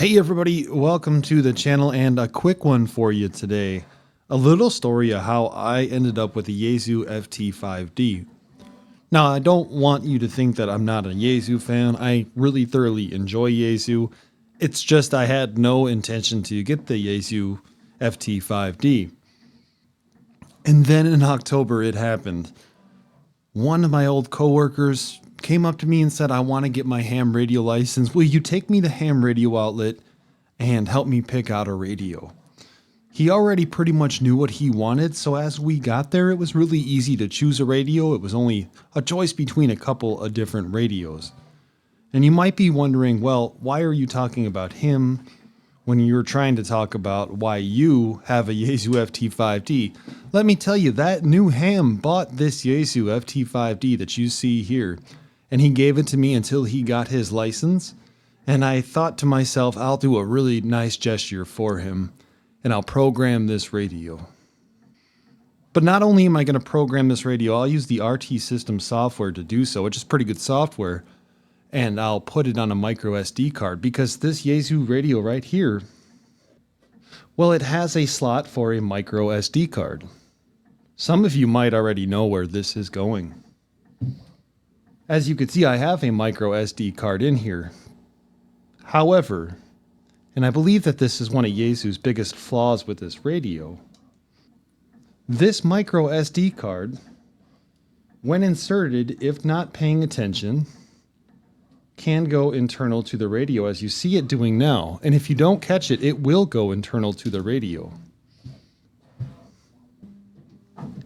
Hey everybody, welcome to the channel and a quick one for you today. A little story of how I ended up with the Yaesu FT5D. Now I don't want you to think that I'm not a Yaesu fan. I really thoroughly enjoy Yaesu. It's just I had no intention to get the Yaesu FT5D. And then in October it happened. One of my old coworkers came up to me and said, I want to get my ham radio license. Will you take me to ham radio outlet and help me pick out a radio? He already pretty much knew what he wanted, so as we got there, it was really easy to choose a radio. It was only a choice between a couple of different radios. And you might be wondering, well, why are you talking about him when you're trying to talk about why you have a Yaesu FT5D? Let me tell you, that new ham bought this Yaesu FT5D that you see here, and he gave it to me until he got his license. And I thought to myself, I'll do a really nice gesture for him, and I'll program this radio. But not only am I going to program this radio, I'll use the RT system software to do so, which is pretty good software, and I'll put it on a micro SD card, because this Yaesu radio right here, well, it has a slot for a micro SD card. Some of you might already know where this is going. As you can see, I have a micro SD card in here. However, and I believe that this is one of Yaesu's biggest flaws with this radio, this micro SD card, when inserted, if not paying attention, can go internal to the radio, as you see it doing now. And if you don't catch it, it will go internal to the radio.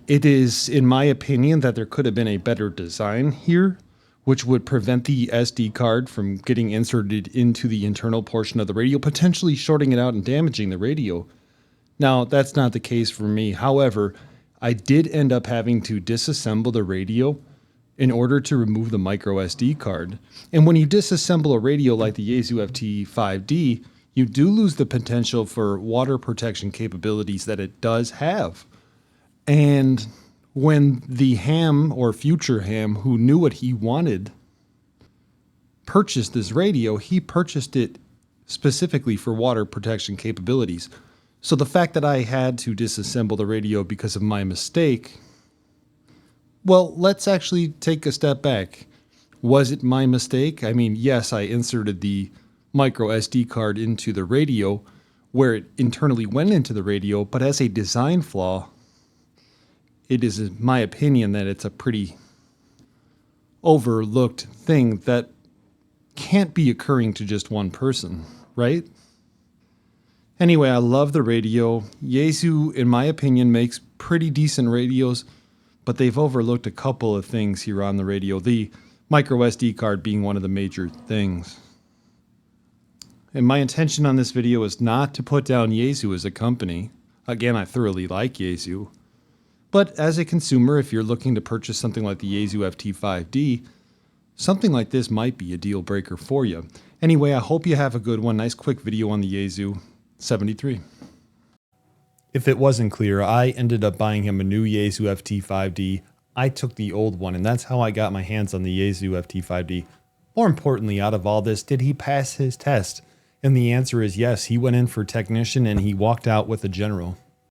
It is, in my opinion, that there could have been a better design here, which would prevent the SD card from getting inserted into the internal portion of the radio, potentially shorting it out and damaging the radio. Now, that's not the case for me. However, I did end up having to disassemble the radio in order to remove the micro SD card. And when you disassemble a radio like the Yaesu FT5D, you do lose the potential for water protection capabilities that it does have. And when the ham or future ham who knew what he wanted purchased this radio, he purchased it specifically for water protection capabilities. So the fact that I had to disassemble the radio because of my mistake, well, let's actually take a step back. Was it my mistake? I mean, yes, I inserted the micro SD card into the radio where it internally went into the radio, but as a design flaw, it is in my opinion that it's a pretty overlooked thing that can't be occurring to just one person, right? Anyway, I love the radio. Yaesu, in my opinion, makes pretty decent radios, but they've overlooked a couple of things here on the radio, the micro SD card being one of the major things. And my intention on this video is not to put down Yaesu as a company. Again, I thoroughly like Yaesu. But as a consumer, if you're looking to purchase something like the Yaesu FT5D, something like this might be a deal breaker for you. Anyway, I hope you have a good one. Nice quick video on the Yaesu 73. If it wasn't clear, I ended up buying him a new Yaesu FT5D. I took the old one, and that's how I got my hands on the Yaesu FT5D. More importantly, out of all this, did he pass his test? And the answer is yes. He went in for technician and he walked out with a general.